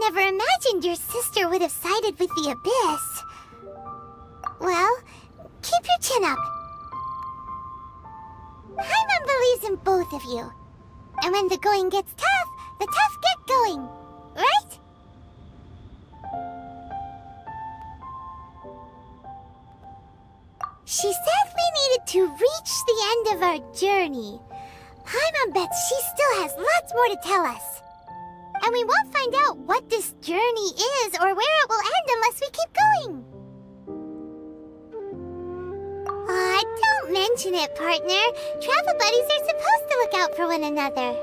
Never imagined your sister would have sided with the Abyss. Well, keep your chin up. Paimon believes in both of you. And when the going gets tough, the tough get going. Right? She said we needed to reach the end of our journey. Paimon bets she still has lots more to tell us. And we won't find out what this journey is or where it will end unless we keep going. Aw, don't mention it, partner. Travel buddies are supposed to look out for one another.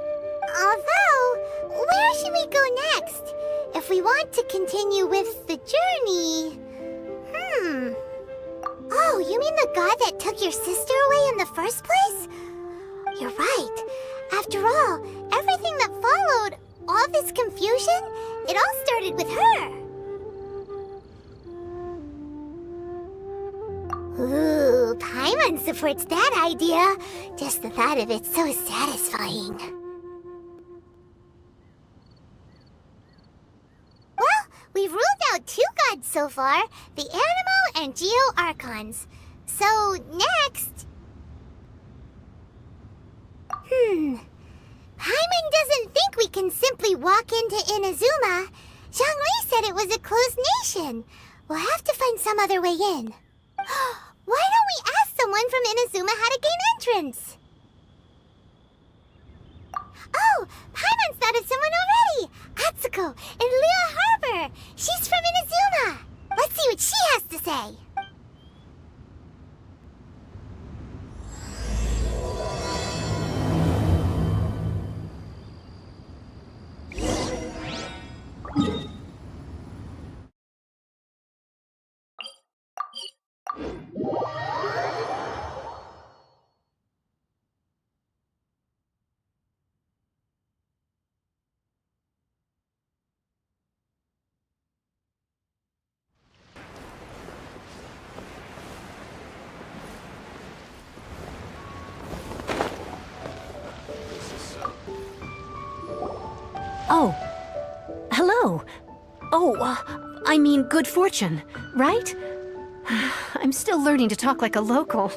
Although, where should we go next? If we want to continue with the journey... Oh, you mean the god that took your sister away in the first place? You're right. After all, everything that followed... all this confusion? It all started with her. Ooh, Paimon supports that idea. Just the thought of it's so satisfying. Well, we've ruled out two gods so far, the Animo and Geo Archons. So, next... Paimon doesn't think we can simply walk into Inazuma. Zhongli said it was a closed nation. We'll have to find some other way in. Why don't we ask someone from Inazuma how to gain entrance? Oh, Paimon's thought of someone already! Atsuko in Liyue Harbor! She's from Inazuma! Let's see what she has to say. Oh. Hello. Oh, I mean good fortune, right? I'm still learning to talk like a local.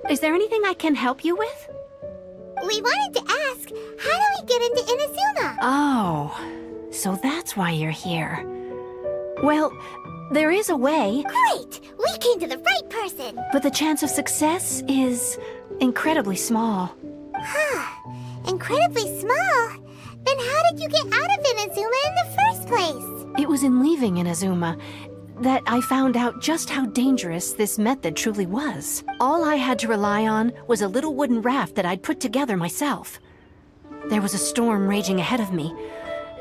Is there anything I can help you with? We wanted to ask, how do we get into Inazuma? Oh, so that's why you're here. Well, there is a way. Great! We came to the right person! But the chance of success is incredibly small. Huh. Incredibly small? Then how did you get out of Inazuma in the first place? It was in leaving Inazuma that I found out just how dangerous this method truly was. All I had to rely on was a little wooden raft that I'd put together myself. There was a storm raging ahead of me,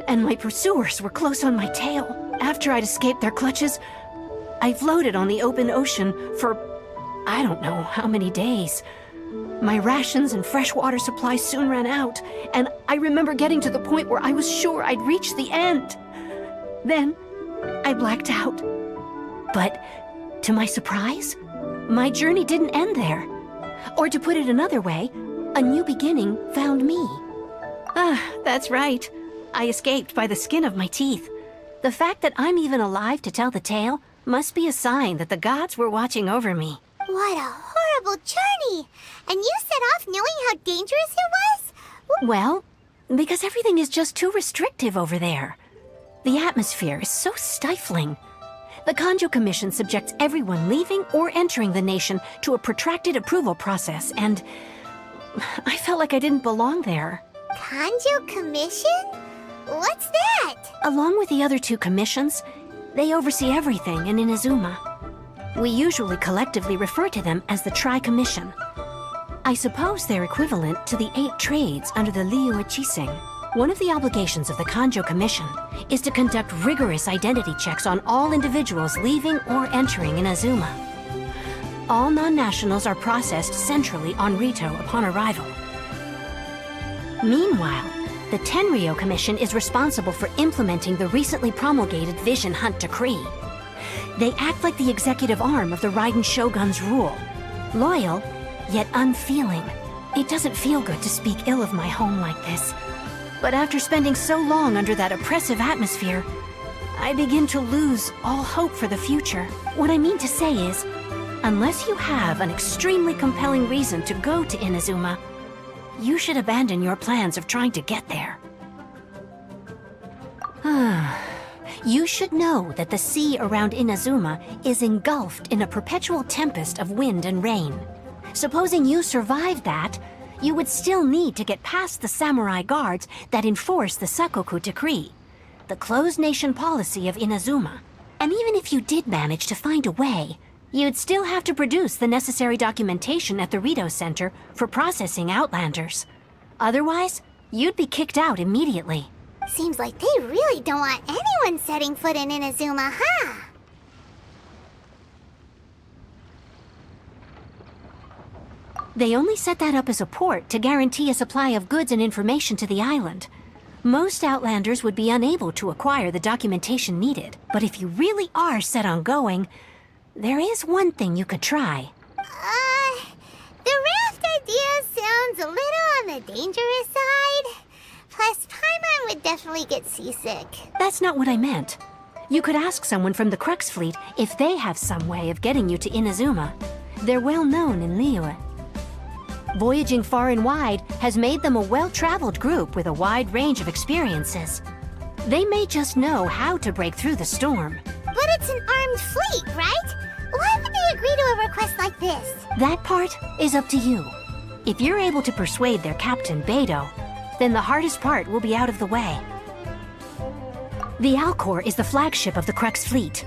and my pursuers were close on my tail. After I'd escaped their clutches, I floated on the open ocean for I don't know how many days. My rations and fresh water supply soon ran out, and I remember getting to the point where I was sure I'd reached the end. Then, I blacked out. But, to my surprise, my journey didn't end there. Or to put it another way, A new beginning found me. Ah, that's right. I escaped by the skin of my teeth. The fact that I'm even alive to tell the tale must be a sign that the gods were watching over me. What a horrible journey! And you set off knowing how dangerous it was? Well, because everything is just too restrictive over there. The atmosphere is so stifling. The Kanjo Commission subjects everyone leaving or entering the nation to a protracted approval process, and I felt like I didn't belong there. Kanjo Commission? What's that? Along with the other two commissions, they oversee everything in Inazuma. We usually collectively refer to them as the Tri-Commission. I suppose they're equivalent to the 8 trades under the Liu Ichising. One of the obligations of the Kanjo Commission is to conduct rigorous identity checks on all individuals leaving or entering Inazuma. All non-nationals are processed centrally on Rito upon arrival. Meanwhile, the Tenryo Commission is responsible for implementing the recently promulgated Vision Hunt Decree. They act like the executive arm of the Raiden Shogun's rule. Loyal, yet unfeeling. It doesn't feel good to speak ill of my home like this. But after spending so long under that oppressive atmosphere, I begin to lose all hope for the future. What I mean to say is, unless you have an extremely compelling reason to go to Inazuma, you should abandon your plans of trying to get there. You should know that the sea around Inazuma is engulfed in a perpetual tempest of wind and rain. Supposing you survived that, you would still need to get past the samurai guards that enforce the Sakoku Decree, the closed nation policy of Inazuma. And even if you did manage to find a way, you'd still have to produce the necessary documentation at the Rito Center for processing Outlanders. Otherwise, you'd be kicked out immediately. Seems like they really don't want anyone setting foot in Inazuma, huh? They only set that up as a port to guarantee a supply of goods and information to the island. Most Outlanders would be unable to acquire the documentation needed. But if you really are set on going, there is one thing you could try. The raft idea sounds a little on the dangerous side. Plus, Paimon would definitely get seasick. That's not what I meant. You could ask someone from the Crux Fleet if they have some way of getting you to Inazuma. They're well known in Liyue. Voyaging far and wide has made them a well-traveled group with a wide range of experiences. They may just know how to break through the storm. But it's an armed fleet, right? Why would they agree to a request like this? That part is up to you. If you're able to persuade their captain, Beidou, then the hardest part will be out of the way. The Alcor is the flagship of the Crux Fleet.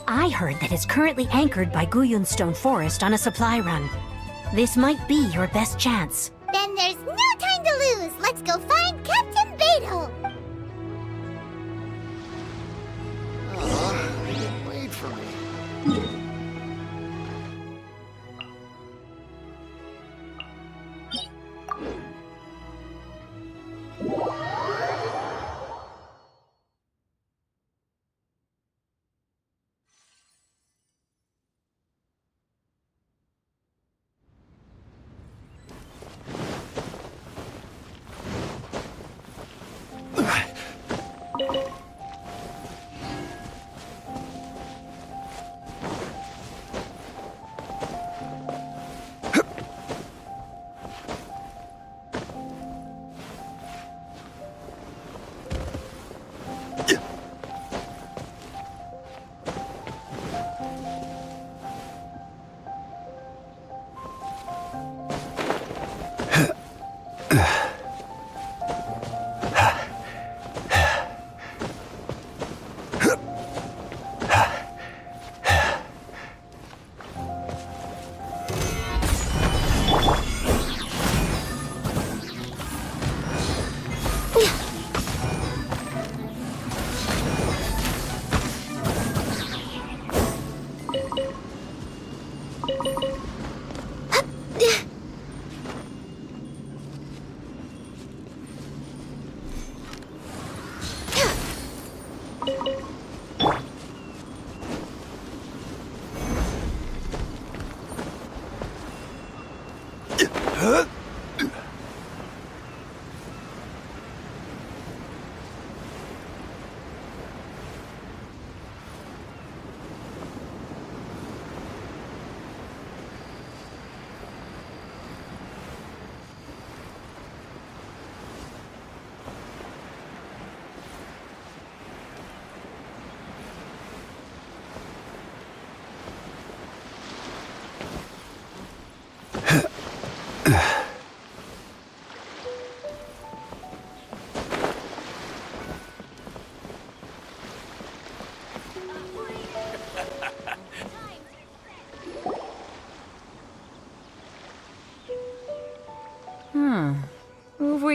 I heard that it's currently anchored by Guyunstone Forest on a supply run. This might be your best chance. Then there's no time to lose. Let's go find Captain Beidou. They didn't wait for me.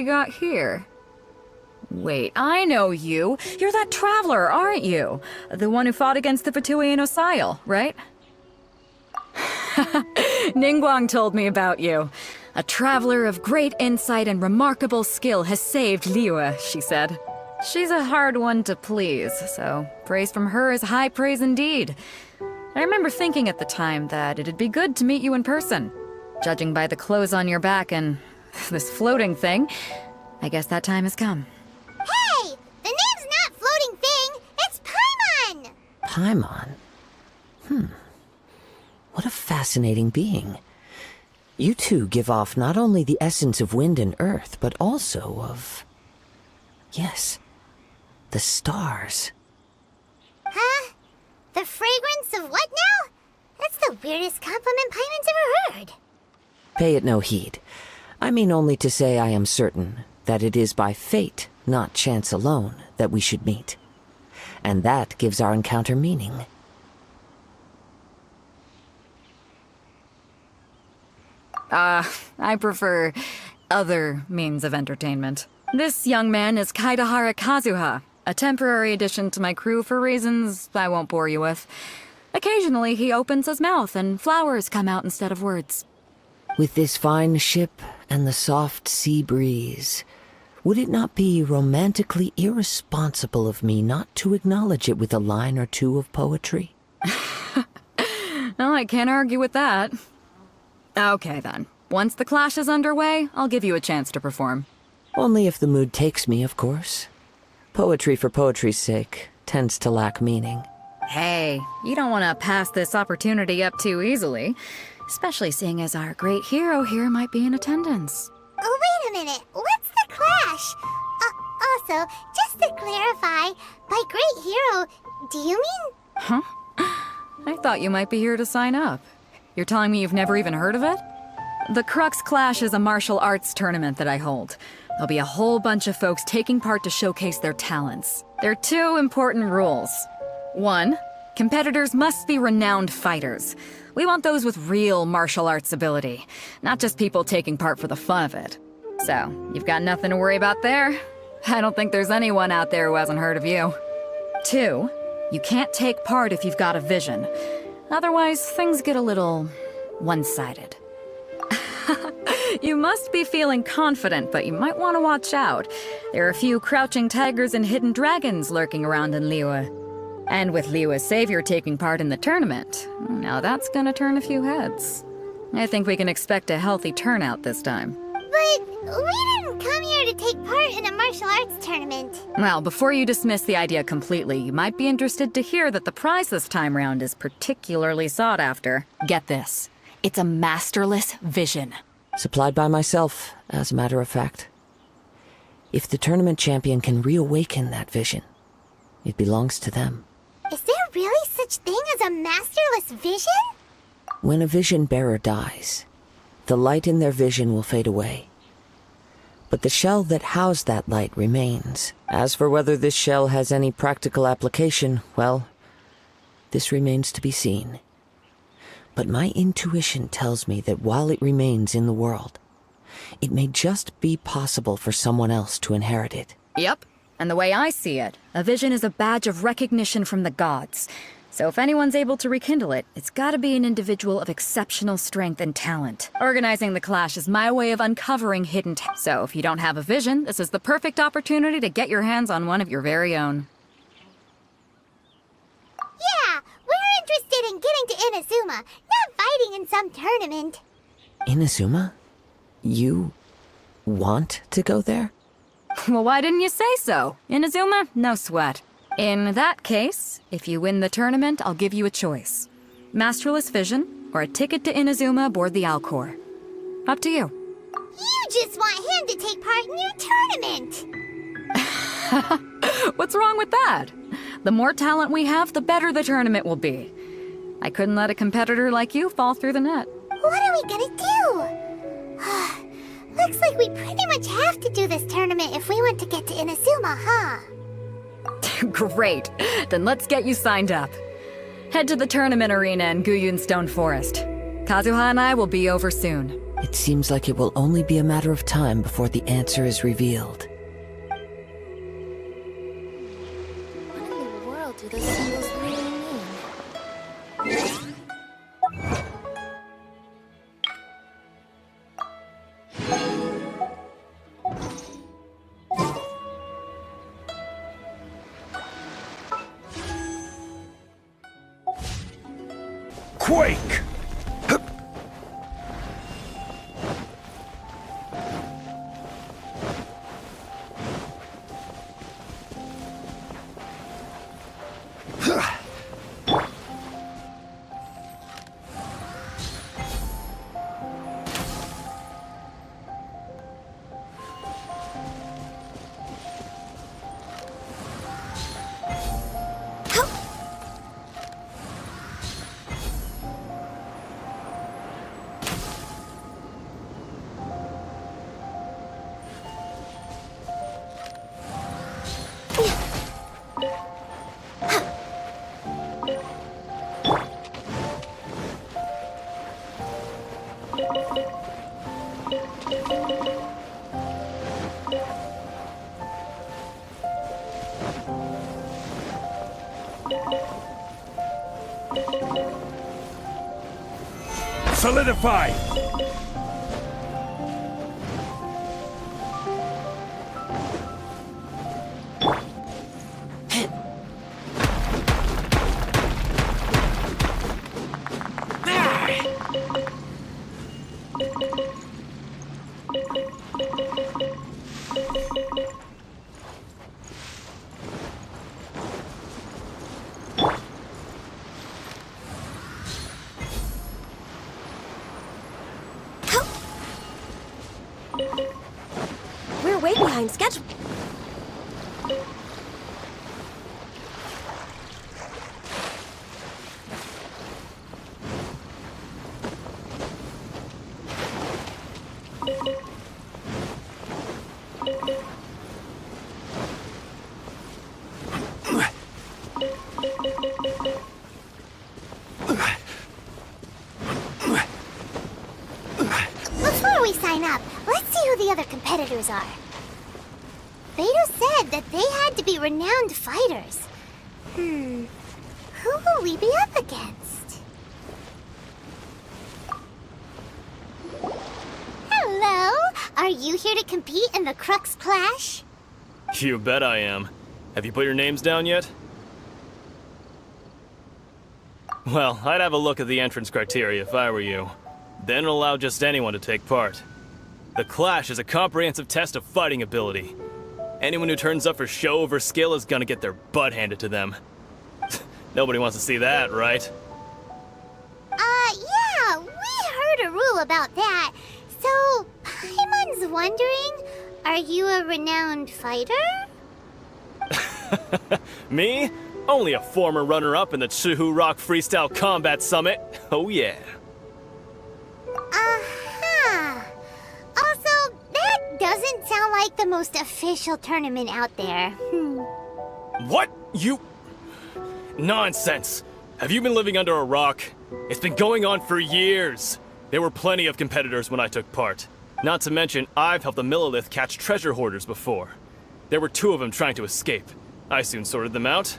we got here? Wait, I know you. You're that traveler, aren't you? The one who fought against the Fatui and Osile, right? Ningguang told me about you. A traveler of great insight and remarkable skill has saved Liyue, she said. She's a hard one to please, so praise from her is high praise indeed. I remember thinking at the time that it'd be good to meet you in person. Judging by the clothes on your back and this floating thing, I guess that time has come. Hey! The name's not Floating Thing, it's Paimon! Paimon? What a fascinating being. You two give off not only the essence of wind and earth, but also of... yes, the stars. Huh? The fragrance of what now? That's the weirdest compliment Paimon's ever heard. Pay it no heed. I mean only to say I am certain that it is by fate, not chance alone, that we should meet. And that gives our encounter meaning. I prefer other means of entertainment. This young man is Kaidahara Kazuha, a temporary addition to my crew for reasons I won't bore you with. Occasionally he opens his mouth and flowers come out instead of words. With this fine ship and the soft sea breeze, would it not be romantically irresponsible of me not to acknowledge it with a line or two of poetry? Well, I can't argue with that. Okay then. Once the clash is underway, I'll give you a chance to perform. Only if the mood takes me, of course. Poetry for poetry's sake tends to lack meaning. Hey, you don't want to pass this opportunity up too easily, especially seeing as our great hero here might be in attendance. Oh, wait a minute. What's the clash? Also, just to clarify, by great hero, do you mean? Huh? I thought you might be here to sign up. You're telling me you've never even heard of it? The Crux Clash is a martial arts tournament that I hold. There'll be a whole bunch of folks taking part to showcase their talents. There are 2 important rules. 1, competitors must be renowned fighters. We want those with real martial arts ability, not just people taking part for the fun of it. So, you've got nothing to worry about there. I don't think there's anyone out there who hasn't heard of you. 2, you can't take part if you've got a vision. Otherwise, things get a little one-sided. You must be feeling confident, but you might want to watch out. There are a few crouching tigers and hidden dragons lurking around in Liyue. And with Liyue's savior taking part in the tournament, now that's gonna turn a few heads. I think we can expect a healthy turnout this time. But we didn't come here to take part in a martial arts tournament. Well, before you dismiss the idea completely, you might be interested to hear that the prize this time round is particularly sought after. Get this. It's a masterless vision. Supplied by myself, as a matter of fact. If the tournament champion can reawaken that vision, it belongs to them. Is there really such thing as a masterless vision? When a vision bearer dies, the light in their vision will fade away. But the shell that housed that light remains. As for whether this shell has any practical application, well, this remains to be seen. But my intuition tells me that while it remains in the world, it may just be possible for someone else to inherit it. Yep. And the way I see it, a vision is a badge of recognition from the gods. So if anyone's able to rekindle it, it's gotta be an individual of exceptional strength and talent. Organizing the clash is my way of uncovering hidden so if you don't have a vision, this is the perfect opportunity to get your hands on one of your very own. Yeah, we're interested in getting to Inazuma, not fighting in some tournament. Inazuma? You want to go there? Well, why didn't you say so? Inazuma? No sweat. In that case, if you win the tournament, I'll give you a choice. Masterless Vision, or a ticket to Inazuma aboard the Alcor. Up to you. You just want him to take part in your tournament! What's wrong with that? The more talent we have, the better the tournament will be. I couldn't let a competitor like you fall through the net. What are we gonna do? Looks like we pretty much have to do this tournament if we want to get to Inazuma, huh? Great. Then let's get you signed up. Head to the tournament arena in Guyun Stone Forest. Kazuha and I will be over soon. It seems like it will only be a matter of time before the answer is revealed. What in the world do those symbols really mean? Quake! Solidify! We're way behind schedule. Before we sign up, let's see who the other competitors are. Beto said that they had to be renowned fighters. Who will we be up against? Hello! Are you here to compete in the Crux Clash? You bet I am. Have you put your names down yet? Well, I'd have a look at the entrance criteria if I were you. Then allow just anyone to take part. The Clash is a comprehensive test of fighting ability. Anyone who turns up for show over skill is gonna get their butt handed to them. Nobody wants to see that, right? Yeah, we heard a rule about that. So, Paimon's wondering, are you a renowned fighter? Me? Only a former runner-up in the Chihu Rock Freestyle Combat Summit. Oh yeah. Also, that doesn't sound like the most official tournament out there. What? You... Nonsense. Have you been living under a rock? It's been going on for years. There were plenty of competitors when I took part. Not to mention, I've helped the Millilith catch treasure hoarders before. There were 2 of them trying to escape. I soon sorted them out.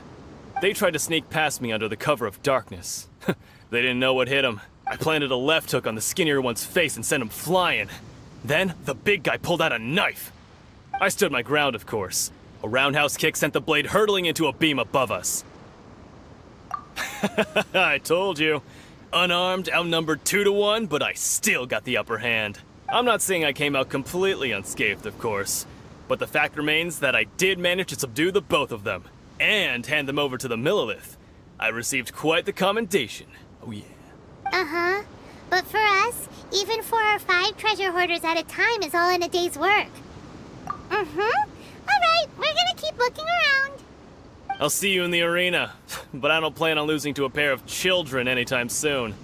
They tried to sneak past me under the cover of darkness. They didn't know what hit them. I planted a left hook on the skinnier one's face and sent him flying. Then, the big guy pulled out a knife. I stood my ground, of course. A roundhouse kick sent the blade hurtling into a beam above us. I told you. Unarmed, outnumbered 2 to 1, but I still got the upper hand. I'm not saying I came out completely unscathed, of course. But the fact remains that I did manage to subdue the both of them. And hand them over to the Millilith. I received quite the commendation. Oh yeah. Uh-huh. But for us, even 4 or 5 treasure hoarders at a time is all in a day's work. Alright, we're gonna keep looking around. I'll see you in the arena, but I don't plan on losing to a pair of children anytime soon.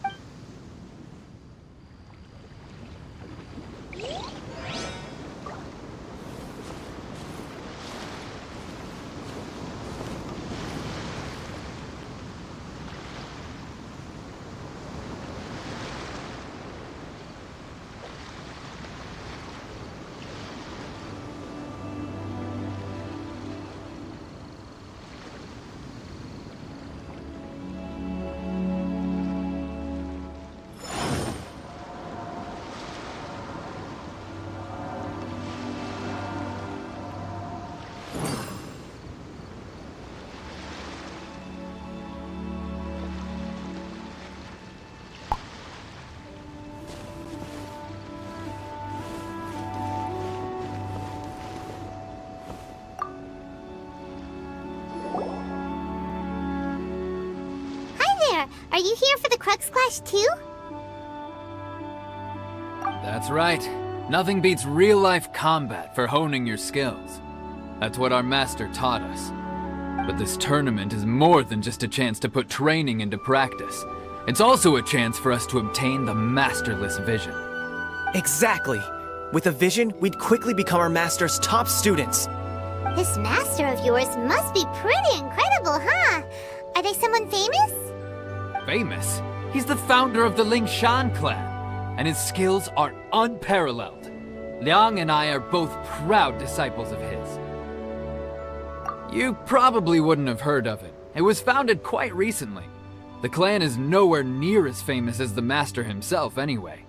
Are you here for the Crux Clash too? That's right. Nothing beats real-life combat for honing your skills. That's what our master taught us. But this tournament is more than just a chance to put training into practice. It's also a chance for us to obtain the masterless vision. Exactly. With a vision, we'd quickly become our master's top students. This master of yours must be pretty incredible, huh? Are they someone famous? Famous? He's the founder of the Lingshan clan, and his skills are unparalleled. Liang and I are both proud disciples of his. You probably wouldn't have heard of it. It was founded quite recently. The clan is nowhere near as famous as the master himself anyway.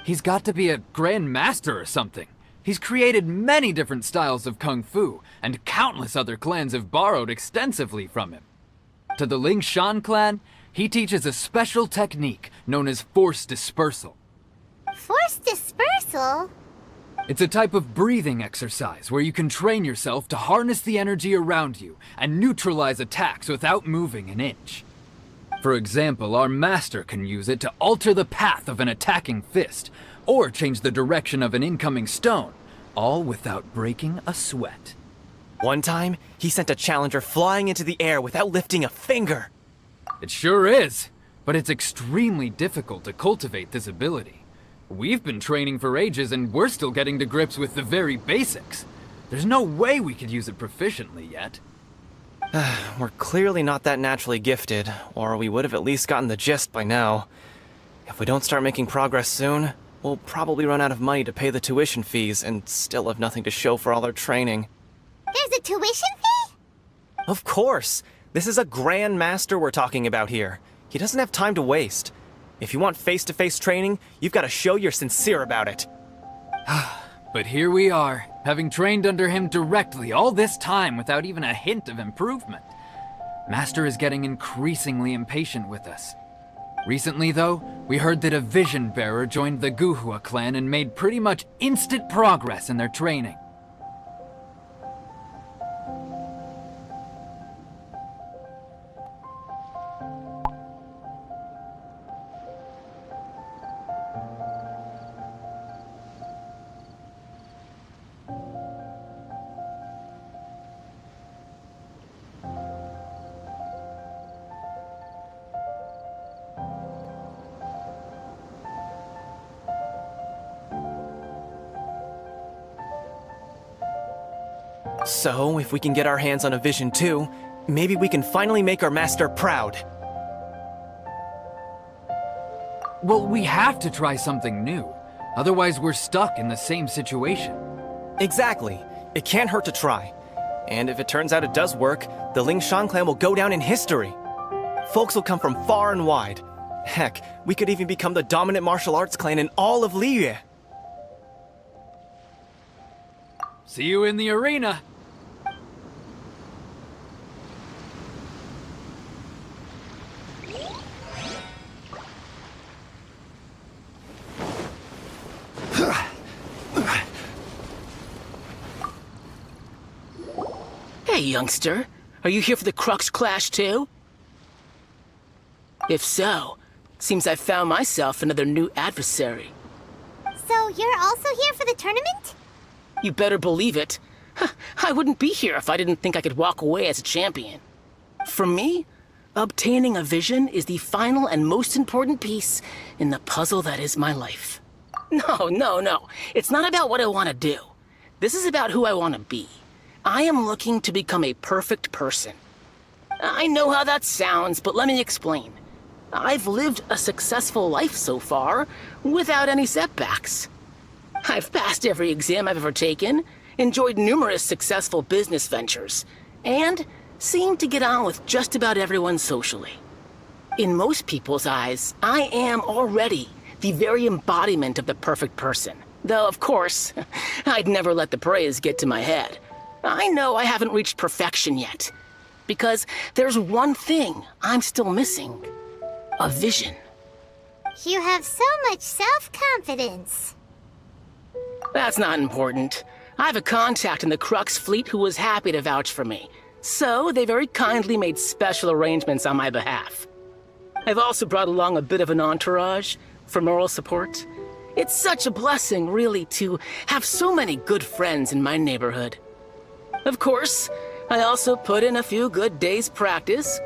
He's got to be a grand master or something. He's created many different styles of kung fu, and countless other clans have borrowed extensively from him. To the Lingshan clan, he teaches a special technique known as force dispersal. Force dispersal? It's a type of breathing exercise where you can train yourself to harness the energy around you and neutralize attacks without moving an inch. For example, our master can use it to alter the path of an attacking fist, or change the direction of an incoming stone, all without breaking a sweat. One time, he sent a challenger flying into the air without lifting a finger. It sure is, but it's extremely difficult to cultivate this ability. We've been training for ages and we're still getting to grips with the very basics. There's no way we could use it proficiently yet. We're clearly not that naturally gifted, or we would have at least gotten the gist by now. If we don't start making progress soon, we'll probably run out of money to pay the tuition fees and still have nothing to show for all our training. There's a tuition fee? Of course! This is a grand master we're talking about here. He doesn't have time to waste. If you want face-to-face training, you've got to show you're sincere about it. But here we are, having trained under him directly all this time without even a hint of improvement. Master is getting increasingly impatient with us. Recently, though, we heard that a vision bearer joined the Guhua clan and made pretty much instant progress in their training. So, if we can get our hands on a vision too, maybe we can finally make our master proud. Well, we have to try something new. Otherwise, we're stuck in the same situation. Exactly. It can't hurt to try. And if it turns out it does work, the Lingshan clan will go down in history. Folks will come from far and wide. Heck, we could even become the dominant martial arts clan in all of Liyue. See you in the arena! Hey, youngster. Are you here for the Crux Clash too? If so, seems I've found myself another new adversary. So you're also here for the tournament? You better believe it. I wouldn't be here if I didn't think I could walk away as a champion. For me, obtaining a vision is the final and most important piece in the puzzle that is my life. No. It's not about what I want to do. This is about who I want to be. I am looking to become a perfect person. I know how that sounds, but let me explain. I've lived a successful life so far, without any setbacks. I've passed every exam I've ever taken, enjoyed numerous successful business ventures, and seemed to get on with just about everyone socially. In most people's eyes, I am already the very embodiment of the perfect person. Though, of course, I'd never let the praise get to my head. I know I haven't reached perfection yet, because there's one thing I'm still missing. A vision. You have so much self-confidence. That's not important. I have a contact in the Crux fleet who was happy to vouch for me, so they very kindly made special arrangements on my behalf. I've also brought along a bit of an entourage for moral support. It's such a blessing, really, to have so many good friends in my neighborhood. Of course, I also put in a few good days' practice,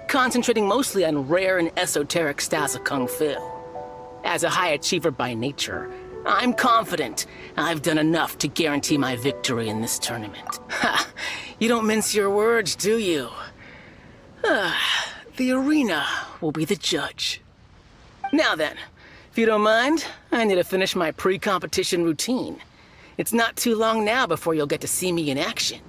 concentrating mostly on rare and esoteric styles of Kung Fu. As a high achiever by nature, I'm confident I've done enough to guarantee my victory in this tournament. Ha! You don't mince your words, do you? The arena will be the judge. Now then, if you don't mind, I need to finish my pre-competition routine. It's not too long now before you'll get to see me in action.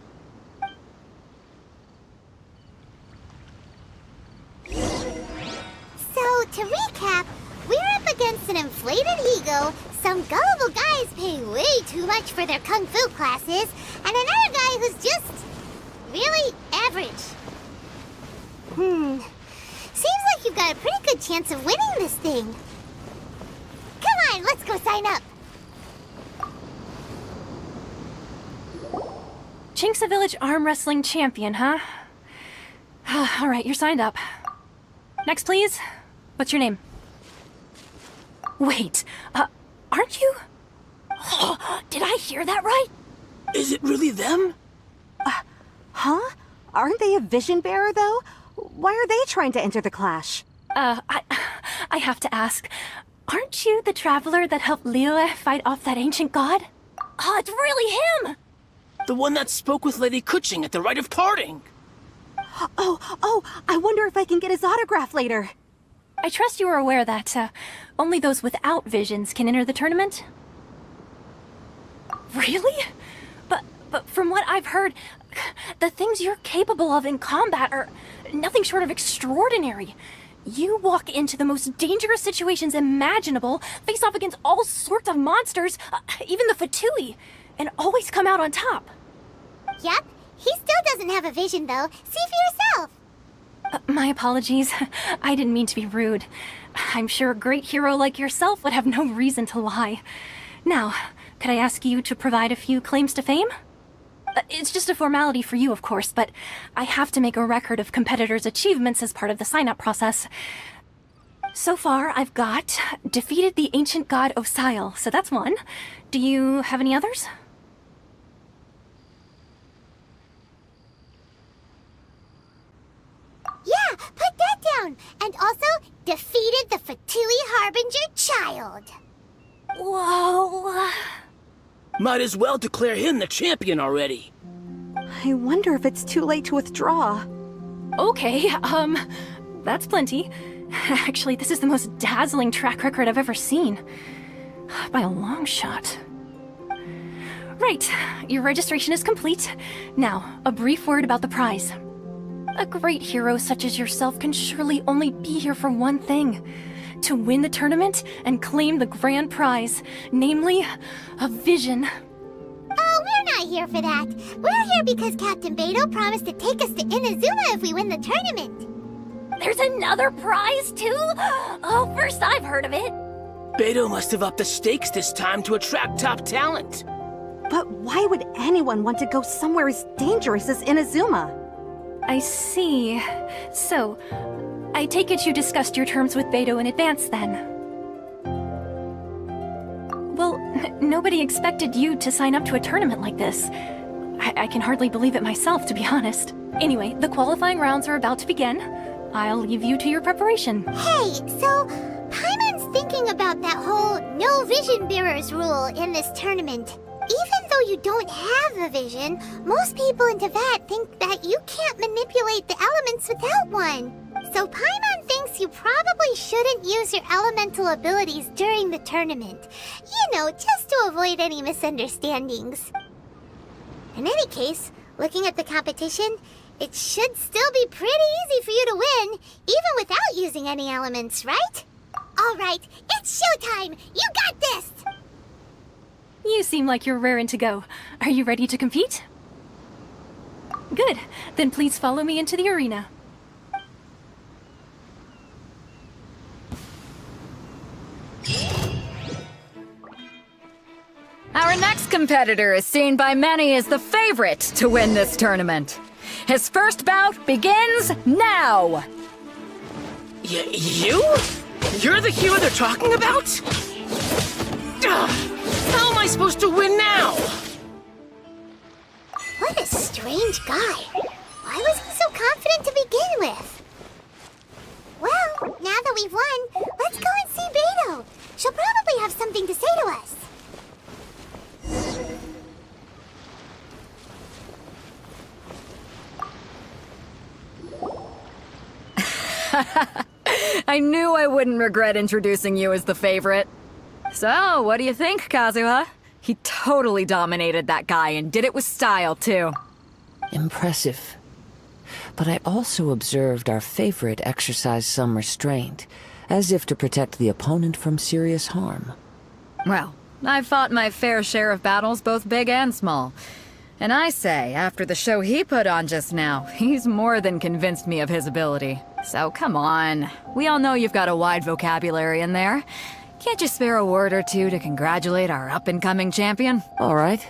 So, to recap, we're up against an inflated ego, some gullible guys paying way too much for their kung fu classes, and another guy who's just really average. Seems like you've got a pretty good chance of winning this thing. Come on, let's go sign up. Chinksa Village Arm Wrestling Champion, huh? All right, you're signed up. Next, please. What's your name? Wait, aren't you? Oh, did I hear that right? Is it really them? Huh? Aren't they a vision bearer, though? Why are they trying to enter the clash? I have to ask, aren't you the traveler that helped Liyue fight off that ancient god? Oh, it's really him! The one that spoke with Lady Kuching at the rite of parting. Oh, I wonder if I can get his autograph later. I trust you are aware that, only those without visions can enter the tournament? Really? But from what I've heard, the things you're capable of in combat are nothing short of extraordinary. You walk into the most dangerous situations imaginable, face off against all sorts of monsters, even the Fatui, and always come out on top. Yep, he still doesn't have a vision, though. See for yourself. My apologies. I didn't mean to be rude. I'm sure a great hero like yourself would have no reason to lie. Now, could I ask you to provide a few claims to fame? It's just a formality for you, of course, but I have to make a record of competitors' achievements as part of the sign-up process. So far, I've got defeated the ancient god Osail, so that's one. Do you have any others? Yeah, put that down. And also, defeated the Fatui Harbinger child. Whoa. Might as well declare him the champion already. I wonder if it's too late to withdraw. Okay, that's plenty. Actually, this is the most dazzling track record I've ever seen. By a long shot. Right, your registration is complete. Now, a brief word about the prize. A great hero such as yourself can surely only be here for one thing. To win the tournament and claim the grand prize, namely, a vision. Oh, we're not here for that. We're here because Captain Beto promised to take us to Inazuma if we win the tournament. There's another prize, too? Oh, first I've heard of it. Beto must have upped the stakes this time to attract top talent. But why would anyone want to go somewhere as dangerous as Inazuma? I see. So, I take it you discussed your terms with Beto in advance, then? Well, nobody expected you to sign up to a tournament like this. I can hardly believe it myself, to be honest. Anyway, the qualifying rounds are about to begin. I'll leave you to your preparation. Hey, so Paimon's thinking about that whole no vision bearers rule in this tournament. Even though you don't have a vision, most people in Teyvat think that you can't manipulate the elements without one. So Paimon thinks you probably shouldn't use your elemental abilities during the tournament. You know, just to avoid any misunderstandings. In any case, looking at the competition, it should still be pretty easy for you to win, even without using any elements, right? Alright, it's showtime! You got this! You seem like you're raring to go. Are you ready to compete? Good. Then please follow me into the arena. Our next competitor is seen by many as the favorite to win this tournament. His first bout begins now! You? You're the hero they're talking about? How am I supposed to win now? What a strange guy. Why was he so confident to begin with? Well, now that we've won, let's go and see Beto. She'll probably have something to say to us. I knew I wouldn't regret introducing you as the favorite. So, what do you think, Kazuha? He totally dominated that guy and did it with style, too. Impressive. But I also observed our favorite exercise some restraint, as if to protect the opponent from serious harm. Well, I've fought my fair share of battles, both big and small. And I say, after the show he put on just now, he's more than convinced me of his ability. So come on. We all know you've got a wide vocabulary in there. Can't you spare a word or two to congratulate our up-and-coming champion? All right.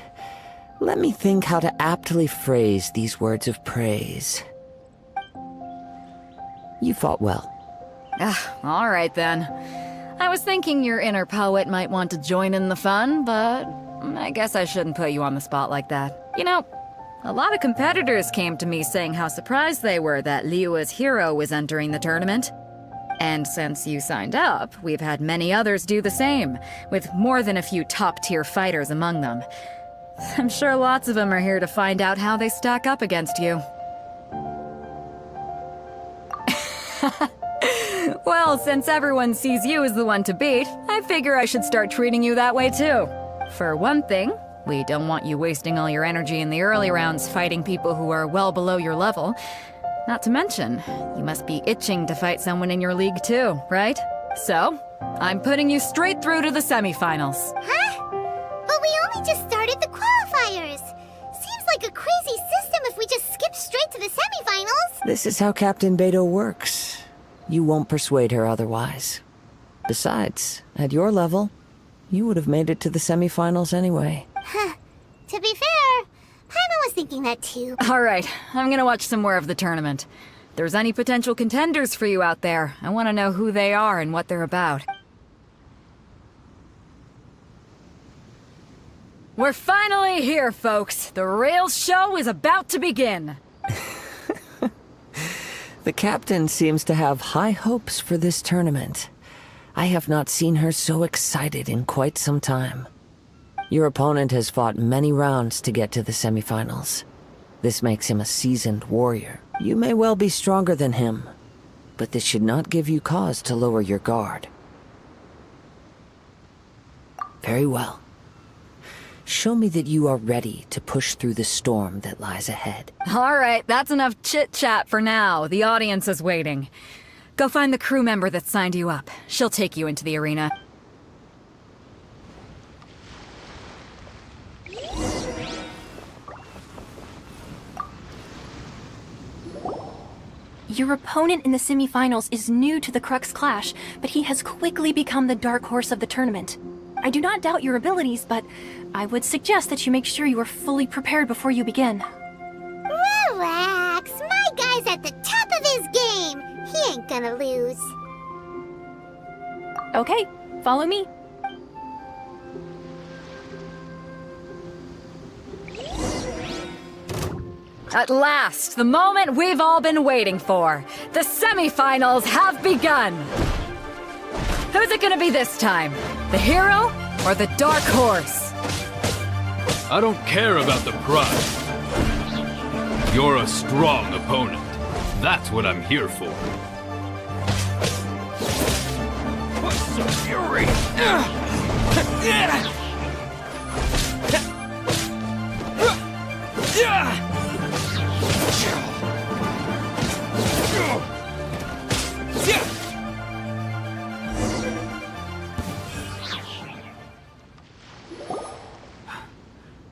Let me think how to aptly phrase these words of praise. You fought well. All right then. I was thinking your inner poet might want to join in the fun, but I guess I shouldn't put you on the spot like that. You know, a lot of competitors came to me saying how surprised they were that Liyue's hero was entering the tournament. And since you signed up, we've had many others do the same, with more than a few top-tier fighters among them. I'm sure lots of them are here to find out how they stack up against you. Well, since everyone sees you as the one to beat, I figure I should start treating you that way too. For one thing, we don't want you wasting all your energy in the early rounds fighting people who are well below your level. Not to mention, you must be itching to fight someone in your league too, right? So, I'm putting you straight through to the semifinals. Huh? But we only just started the qualifiers. Seems like a crazy system if we just skip straight to the semifinals. This is how Captain Beto works. You won't persuade her otherwise. Besides, at your level, you would have made it to the semifinals anyway. Huh. To be fair, Paimon was thinking that too. All right, I'm gonna watch some more of the tournament. If there's any potential contenders for you out there, I want to know who they are and what they're about. We're finally here, folks. The Rails show is about to begin. The captain seems to have high hopes for this tournament. I have not seen her so excited in quite some time. Your opponent has fought many rounds to get to the semifinals. This makes him a seasoned warrior. You may well be stronger than him, but this should not give you cause to lower your guard. Very well. Show me that you are ready to push through the storm that lies ahead. All right, that's enough chit-chat for now. The audience is waiting. Go find the crew member that signed you up. She'll take you into the arena. Your opponent in the semifinals is new to the Crux Clash, but he has quickly become the dark horse of the tournament. I do not doubt your abilities, but I would suggest that you make sure you are fully prepared before you begin. Relax. My guy's at the top of his game. He ain't gonna lose. Okay, follow me. At last, the moment we've all been waiting for. The semifinals have begun. Who's it gonna be this time? The hero or the dark horse? I don't care about the prize. You're a strong opponent. That's what I'm here for. What's some fury?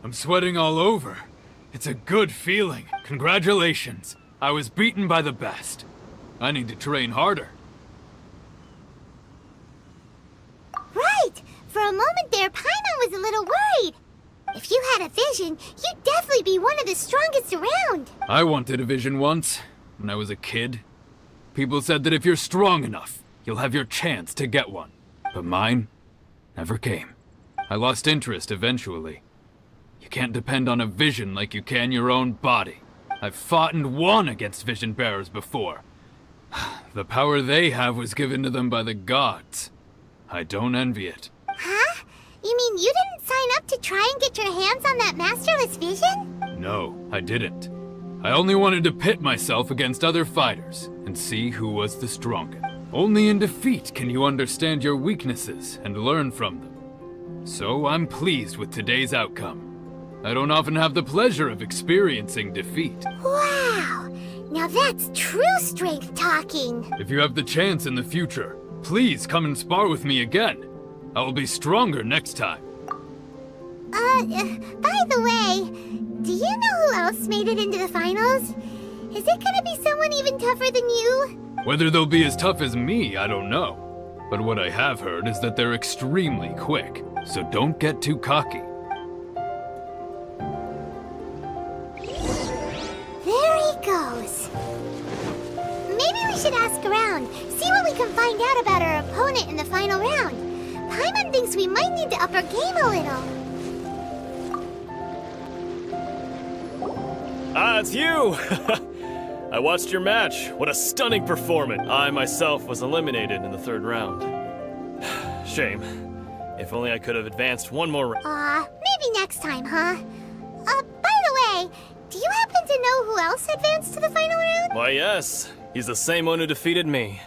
I'm sweating all over. It's a good feeling. Congratulations. I was beaten by the best. I need to train harder. Right. For a moment there, Paimon was a little worried. If you had a vision, you'd definitely be one of the strongest around. I wanted a vision once, when I was a kid. People said that if you're strong enough, you'll have your chance to get one. But mine never came. I lost interest eventually. You can't depend on a vision like you can your own body. I've fought and won against vision bearers before. The power they have was given to them by the gods. I don't envy it. Huh? You mean you didn't sign up to try and get your hands on that masterless vision? No, I didn't. I only wanted to pit myself against other fighters and see who was the strongest. Only in defeat can you understand your weaknesses and learn from them. So I'm pleased with today's outcome. I don't often have the pleasure of experiencing defeat. Wow! Now that's true strength talking. If you have the chance in the future, please come and spar with me again. I will be stronger next time. By the way, do you know who else made it into the finals? Is it gonna be someone even tougher than you? Whether they'll be as tough as me, I don't know. But what I have heard is that they're extremely quick, so don't get too cocky. There he goes. Maybe we should ask around, see what we can find out about our opponent in the final round. Paimon thinks we might need to up our game a little. Ah, it's you! I watched your match. What a stunning performance. I myself was eliminated in the third round. Shame. If only I could have advanced one more round. Maybe next time, huh? By the way, do you happen to know who else advanced to the final round? Why, yes. He's the same one who defeated me.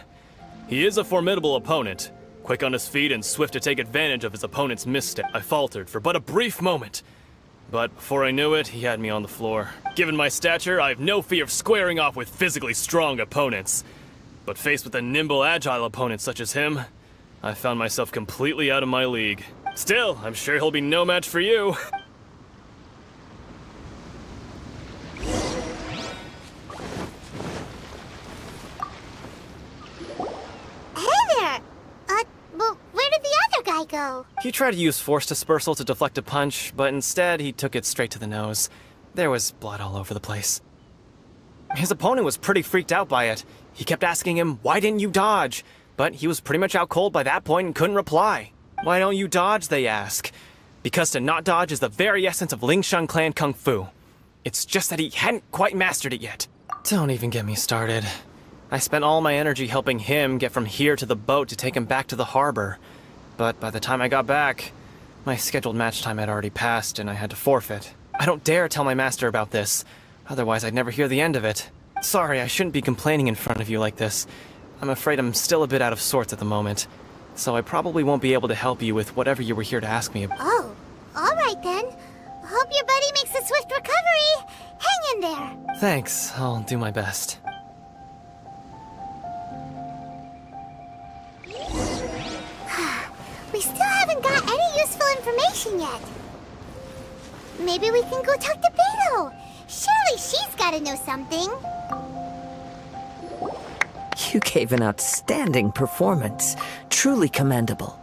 He is a formidable opponent. Quick on his feet and swift to take advantage of his opponent's misstep. I faltered for but a brief moment. But before I knew it, he had me on the floor. Given my stature, I have no fear of squaring off with physically strong opponents. But faced with a nimble, agile opponent such as him, I found myself completely out of my league. Still, I'm sure he'll be no match for you. Go. He tried to use force dispersal to deflect a punch, but instead he took it straight to the nose. There was blood all over the place. His opponent was pretty freaked out by it. He kept asking him, "Why didn't you dodge?" But he was pretty much out cold by that point and couldn't reply. "Why don't you dodge?" they ask. Because to not dodge is the very essence of Lingshan clan kung fu. It's just that he hadn't quite mastered it yet. Don't even get me started. I spent all my energy helping him get from here to the boat to take him back to the harbor. But by the time I got back, my scheduled match time had already passed and I had to forfeit. I don't dare tell my master about this, otherwise I'd never hear the end of it. Sorry, I shouldn't be complaining in front of you like this. I'm afraid I'm still a bit out of sorts at the moment, so I probably won't be able to help you with whatever you were here to ask me about. Oh, alright then. Hope your buddy makes a swift recovery. Hang in there. Thanks, I'll do my best. We still haven't got any useful information yet. Maybe we can go talk to Beto. Surely she's gotta know something. You gave an outstanding performance. Truly commendable.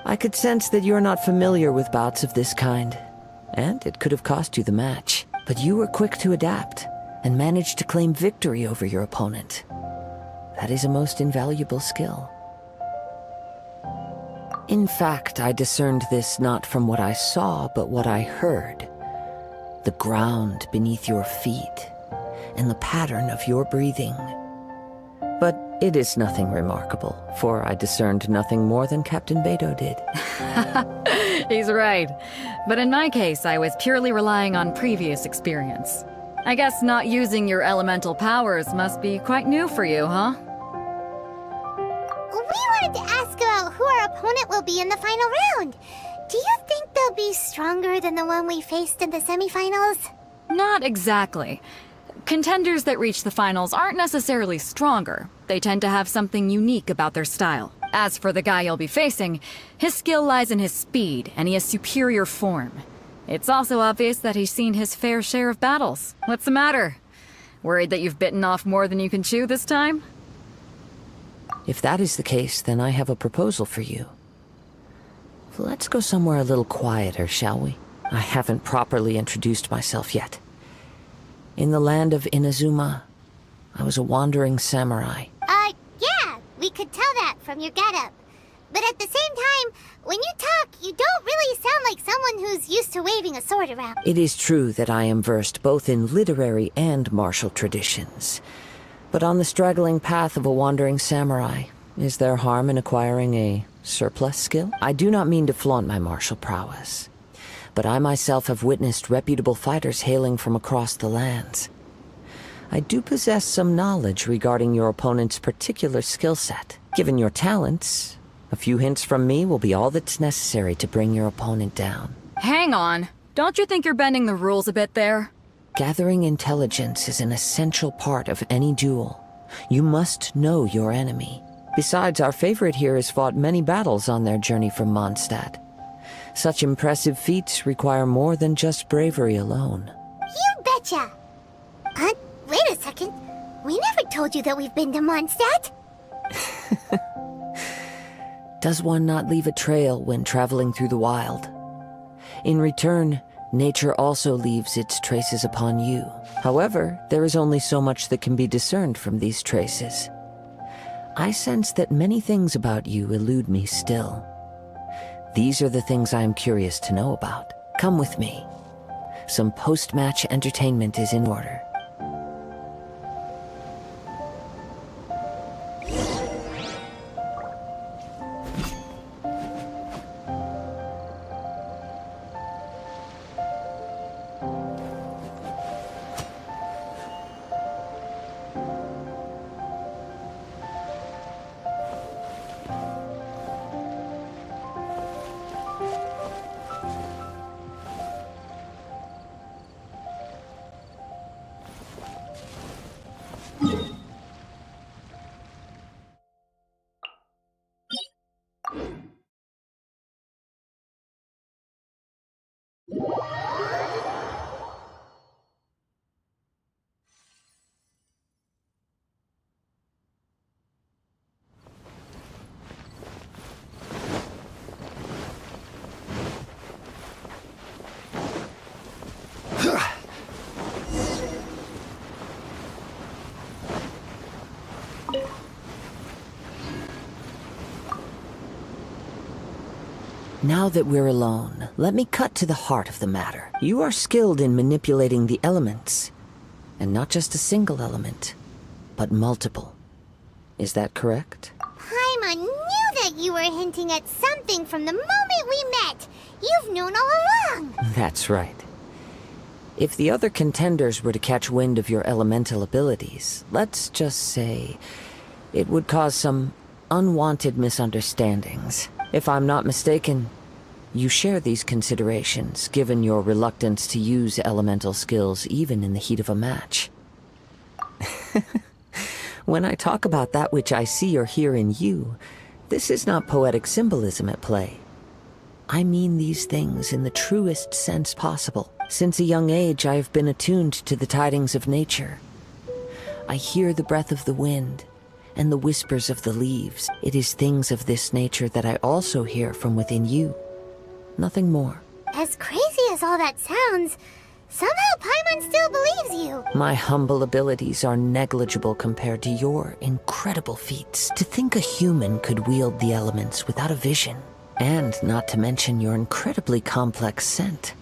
I could sense that you're not familiar with bouts of this kind, and it could have cost you the match. But you were quick to adapt, and managed to claim victory over your opponent. That is a most invaluable skill. In fact, I discerned this not from what I saw, but what I heard. The ground beneath your feet, and the pattern of your breathing. But it is nothing remarkable, for I discerned nothing more than Captain Beto did. He's right. But in my case, I was purely relying on previous experience. I guess not using your elemental powers must be quite new for you, huh? We wanted to ask about who our opponent will be in the final round. Do you think they'll be stronger than the one we faced in the semifinals? Not exactly. Contenders that reach the finals aren't necessarily stronger. They tend to have something unique about their style. As for the guy you'll be facing, his skill lies in his speed, and he has superior form. It's also obvious that he's seen his fair share of battles. What's the matter? Worried that you've bitten off more than you can chew this time? If that is the case, then I have a proposal for you. Let's go somewhere a little quieter, shall we? I haven't properly introduced myself yet. In the land of Inazuma, I was a wandering samurai. could tell that from your getup. But at the same time, when you talk, you don't really sound like someone who's used to waving a sword around. It is true that I am versed both in literary and martial traditions. But on the straggling path of a wandering samurai, is there harm in acquiring a surplus skill? I do not mean to flaunt my martial prowess, but I myself have witnessed reputable fighters hailing from across the lands. I do possess some knowledge regarding your opponent's particular skill set. Given your talents, a few hints from me will be all that's necessary to bring your opponent down. Hang on. Don't you think you're bending the rules a bit there? Gathering intelligence is an essential part of any duel. You must know your enemy. Besides, our favorite here has fought many battles on their journey from Mondstadt. Such impressive feats require more than just bravery alone. You betcha! Wait a second. We never told you that we've been to Mondstadt. Does one not leave a trail when traveling through the wild? In return, nature also leaves its traces upon you. However, there is only so much that can be discerned from these traces. I sense that many things about you elude me still. These are the things I am curious to know about. Come with me. Some post-match entertainment is in order. Now that we're alone, let me cut to the heart of the matter. You are skilled in manipulating the elements. And not just a single element, but multiple. Is that correct? Paimon knew that you were hinting at something from the moment we met. You've known all along. That's right. If the other contenders were to catch wind of your elemental abilities, let's just say, it would cause some unwanted misunderstandings. If I'm not mistaken, you share these considerations, given your reluctance to use elemental skills even in the heat of a match. When I talk about that which I see or hear in you, this is not poetic symbolism at play. I mean these things in the truest sense possible. Since a young age, I have been attuned to the tidings of nature. I hear the breath of the wind, and the whispers of the leaves. It is things of this nature that I also hear from within you. Nothing more. As crazy as all that sounds, somehow Paimon still believes you. My humble abilities are negligible compared to your incredible feats. To think a human could wield the elements without a vision, and not to mention your incredibly complex scent,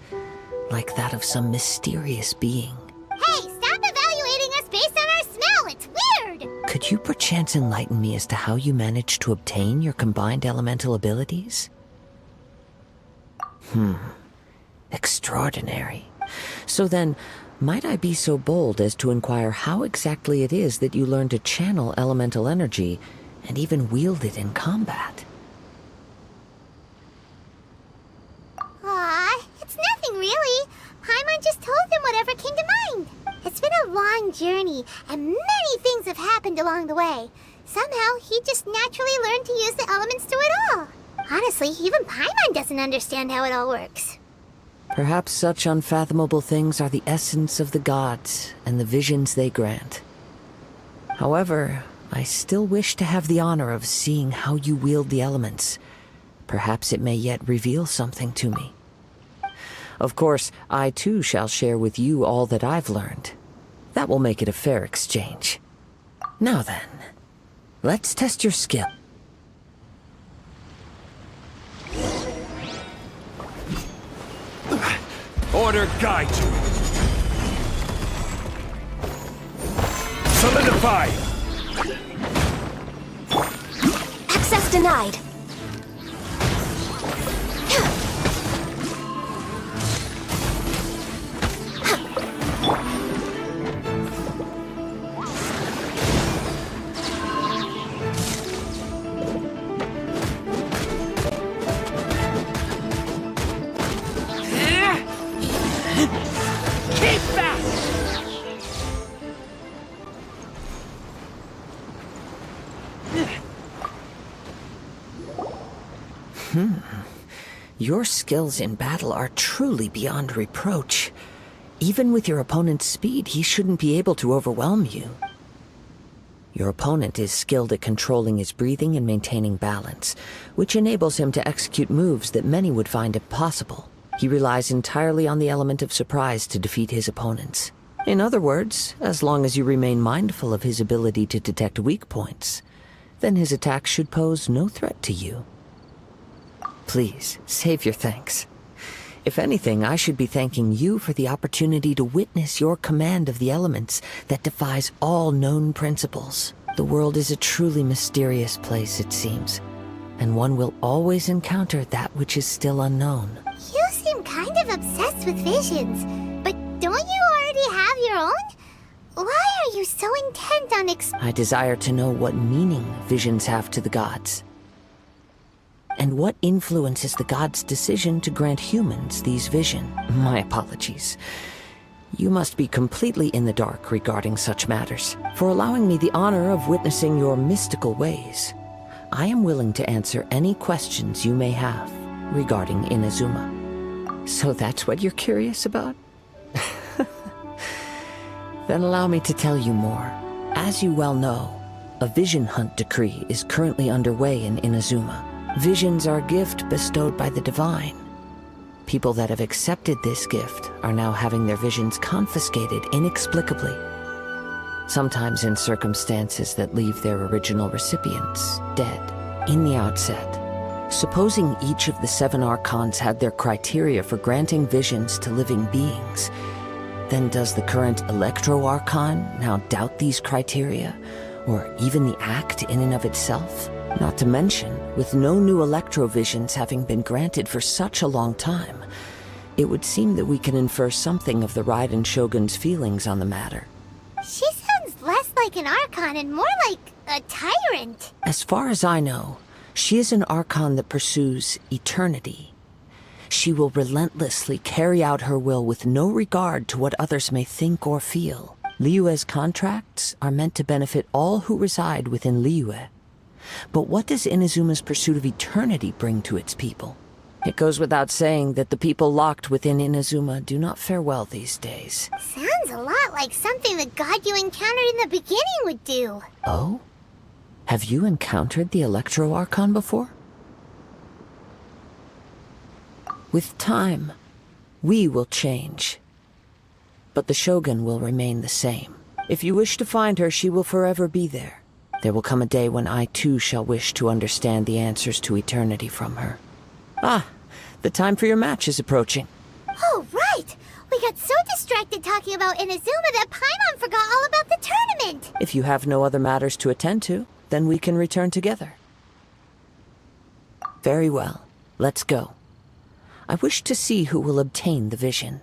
like that of some mysterious being. Hey, stop evaluating us based on our smell! It's weird! Could you perchance enlighten me as to how you managed to obtain your combined elemental abilities? Extraordinary. So then, might I be so bold as to inquire how exactly it is that you learned to channel elemental energy and even wield it in combat? Aw, it's nothing really. Paimon just told him whatever came to mind. It's been a long journey, and many things have happened along the way. Somehow, he just naturally learned to use the elements through it all. Honestly, even Paimon doesn't understand how it all works. Perhaps such unfathomable things are the essence of the gods and the visions they grant. However, I still wish to have the honor of seeing how you wield the elements. Perhaps it may yet reveal something to me. Of course, I too shall share with you all that I've learned. That will make it a fair exchange. Now then, Let's test your skill. Order guide you. Solidify. Access denied. Keep back! Your skills in battle are truly beyond reproach. Even with your opponent's speed, he shouldn't be able to overwhelm you. Your opponent is skilled at controlling his breathing and maintaining balance, which enables him to execute moves that many would find impossible. He relies entirely on the element of surprise to defeat his opponents. In other words, as long as you remain mindful of his ability to detect weak points, then his attacks should pose no threat to you. Please, save your thanks. If anything, I should be thanking you for the opportunity to witness your command of the elements that defies all known principles. The world is a truly mysterious place, it seems, and one will always encounter that which is still unknown. You seem kind of obsessed with visions, but don't you already have your own? Why are you so intent on I desire to know what meaning visions have to the gods, and what influences the gods' decision to grant humans these visions. My apologies. You must be completely in the dark regarding such matters. For allowing me the honor of witnessing your mystical ways, I am willing to answer any questions you may have regarding Inazuma. So that's what you're curious about? Then allow me to tell you more. As you well know, a vision hunt decree is currently underway in Inazuma. Visions are a gift bestowed by the divine. People that have accepted this gift are now having their visions confiscated inexplicably, sometimes in circumstances that leave their original recipients dead. In the outset, supposing each of the 7 archons had their criteria for granting visions to living beings, then does the current Electro Archon now doubt these criteria, or even the act in and of itself? Not to mention, with no new electrovisions having been granted for such a long time, it would seem that we can infer something of the Raiden Shogun's feelings on the matter. She sounds less like an Archon and more like a tyrant. As far as I know, she is an Archon that pursues eternity. She will relentlessly carry out her will with no regard to what others may think or feel. Liyue's contracts are meant to benefit all who reside within Liyue. But what does Inazuma's pursuit of eternity bring to its people? It goes without saying that the people locked within Inazuma do not fare well these days. Sounds a lot like something the god you encountered in the beginning would do. Oh? Have you encountered the Electro Archon before? With time, we will change. But the Shogun will remain the same. If you wish to find her, she will forever be there. There will come a day when I too shall wish to understand the answers to eternity from her. Ah, the time for your match is approaching. Oh, right! We got so distracted talking about Inazuma that Paimon forgot all about the tournament! If you have no other matters to attend to, then we can return together. Very well, let's go. I wish to see who will obtain the vision.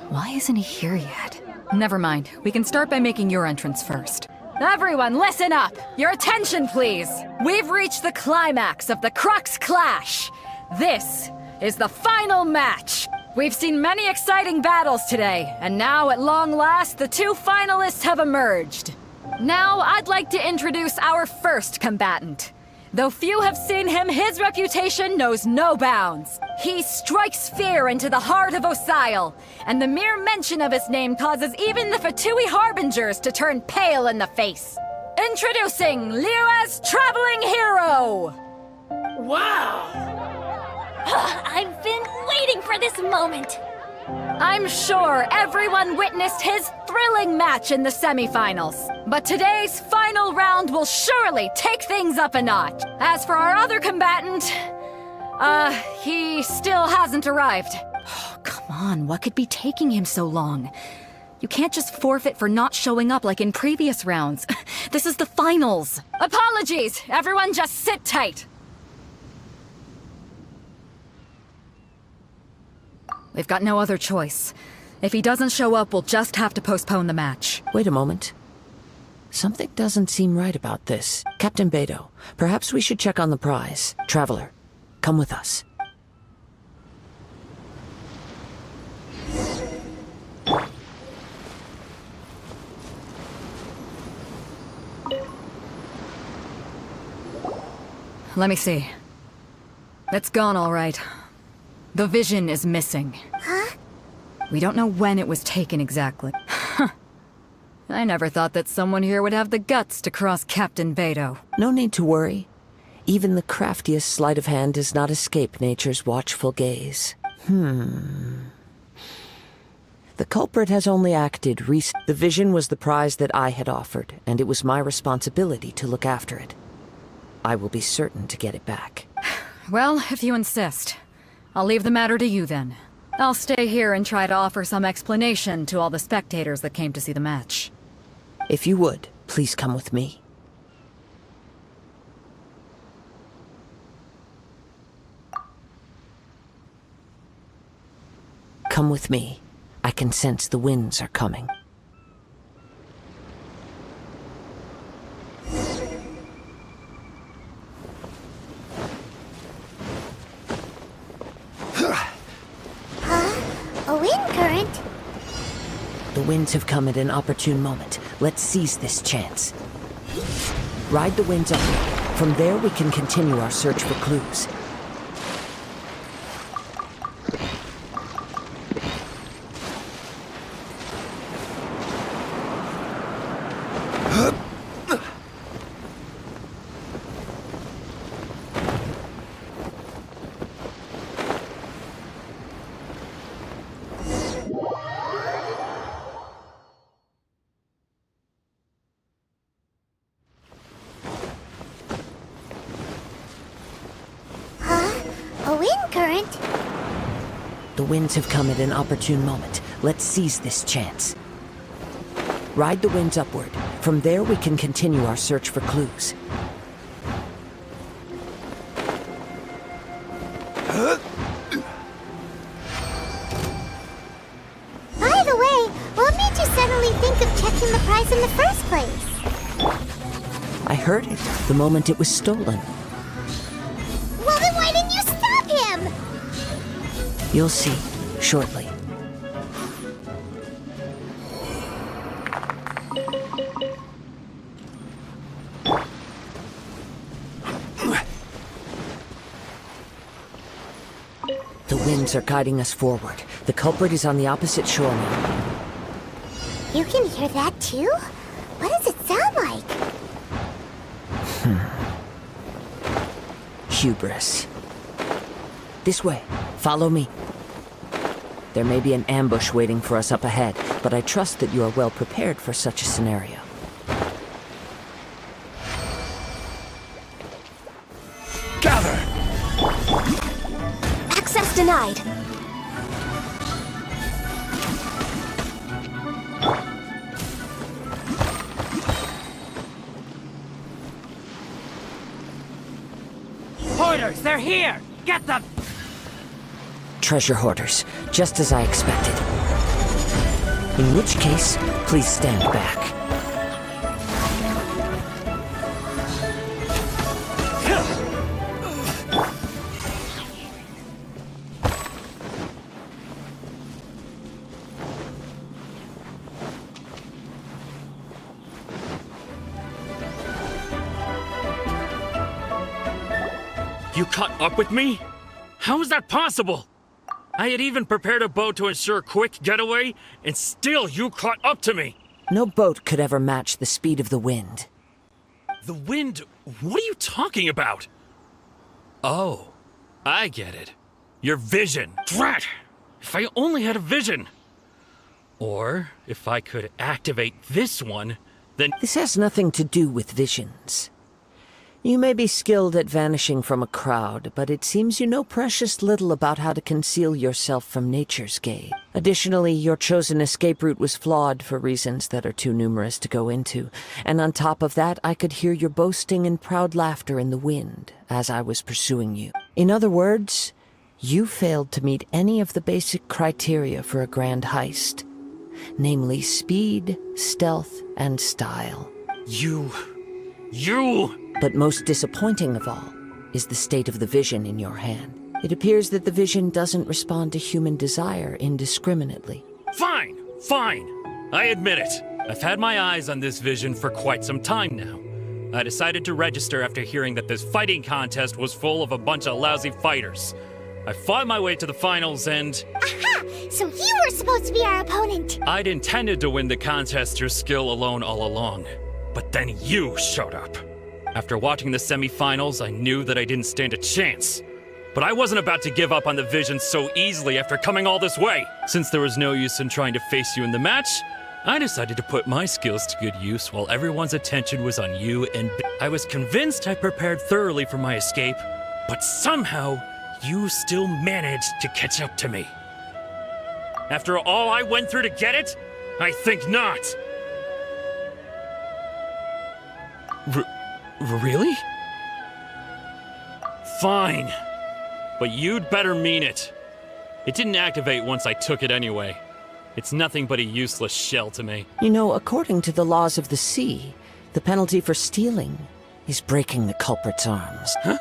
Why isn't he here yet? Never mind. We can start by making your entrance first. Everyone, listen up! Your attention, please! We've reached the climax of the Crux Clash! This is the final match! We've seen many exciting battles today, and now, at long last, the 2 finalists have emerged. Now, I'd like to introduce our first combatant. Though few have seen him, his reputation knows no bounds. He strikes fear into the heart of Osile, and the mere mention of his name causes even the Fatui Harbingers to turn pale in the face. Introducing Liyue's Traveling Hero! Wow! I've been waiting for this moment. I'm sure everyone witnessed his thrilling match in the semifinals. But today's final round will surely take things up a notch. As for our other combatant, he still hasn't arrived. Oh, come on, what could be taking him so long? You can't just forfeit for not showing up like in previous rounds. This is the finals. Apologies! Everyone just sit tight. We've got no other choice. If he doesn't show up, we'll just have to postpone the match. Wait a moment. Something doesn't seem right about this. Captain Beto, perhaps we should check on the prize. Traveler, come with us. Let me see. It's gone all right. The vision is missing. Huh? We don't know when it was taken exactly. I never thought that someone here would have the guts to cross Captain Beto. No need to worry. Even the craftiest sleight of hand does not escape nature's watchful gaze. The culprit has only acted recently. The vision was the prize that I had offered, and it was my responsibility to look after it. I will be certain to get it back. Well, if you insist. I'll leave the matter to you then. I'll stay here and try to offer some explanation to all the spectators that came to see the match. If you would, please come with me. Come with me. I can sense the winds are coming. A wind current? The winds have come at an opportune moment. Let's seize this chance. Ride the winds upward. From there we can continue our search for clues. A wind current? The winds have come at an opportune moment. Let's seize this chance. Ride the winds upward. From there we can continue our search for clues. By the way, what made you suddenly think of checking the prize in the first place? I heard it the moment it was stolen. Well, then why didn't you stop him? You'll see, shortly. The winds are guiding us forward. The culprit is on the opposite shore now. You can hear that too? What does it sound like? Hubris. This way. Follow me. There may be an ambush waiting for us up ahead, but I trust that you are well prepared for such a scenario. Gather! Access denied. Hoarders, they're here! Get them! Treasure hoarders, just as I expected. In which case, please stand back. You caught up with me? How is that possible? I had even prepared a boat to ensure a quick getaway, and still you caught up to me. No boat could ever match the speed of the wind. The wind? What are you talking about? Oh, I get it. Your vision. Drat! If I only had a vision. Or, if I could activate this one, then... This has nothing to do with visions. You may be skilled at vanishing from a crowd, but it seems you know precious little about how to conceal yourself from nature's gaze. Additionally, your chosen escape route was flawed for reasons that are too numerous to go into, and on top of that, I could hear your boasting and proud laughter in the wind as I was pursuing you. In other words, you failed to meet any of the basic criteria for a grand heist, namely speed, stealth, and style. You... But most disappointing of all is the state of the vision in your hand. It appears that the vision doesn't respond to human desire indiscriminately. Fine! I admit it. I've had my eyes on this vision for quite some time now. I decided to register after hearing that this fighting contest was full of a bunch of lousy fighters. I fought my way to the finals and... Aha! So you were supposed to be our opponent! I'd intended to win the contest through skill alone all along. But then you showed up. After watching the semifinals, I knew that I didn't stand a chance. But I wasn't about to give up on the vision so easily after coming all this way. Since there was no use in trying to face you in the match, I decided to put my skills to good use while everyone's attention was on you and I was convinced I prepared thoroughly for my escape, but somehow you still managed to catch up to me. After all I went through to get it? I think not. Really? Fine. But you'd better mean it. It didn't activate once I took it anyway. It's nothing but a useless shell to me. You know, according to the laws of the sea, the penalty for stealing is breaking the culprit's arms. Huh?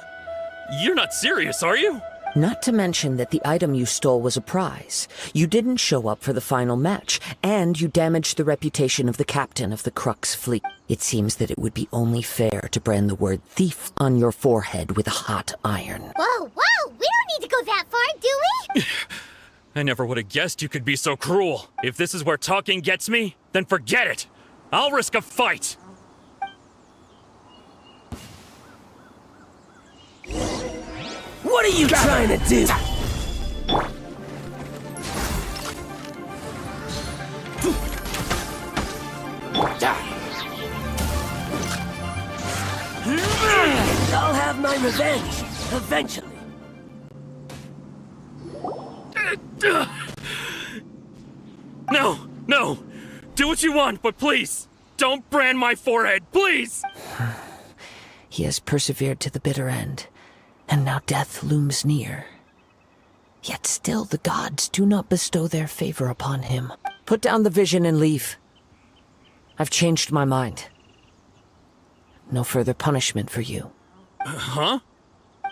You're not serious, are you? Not to mention that the item you stole was a prize. You didn't show up for the final match, and you damaged the reputation of the captain of the Crux fleet. It seems that it would be only fair to brand the word thief on your forehead with a hot iron. Whoa, we don't need to go that far, do we? I never would have guessed you could be so cruel. If this is where talking gets me, then forget it. I'll risk a fight. What are you trying to do? I'll have my revenge, eventually. No! Do what you want, but please, don't brand my forehead, please! He has persevered to the bitter end, and now death looms near. Yet still the gods do not bestow their favor upon him. Put down the vision and leave. I've changed my mind. No further punishment for you. Huh?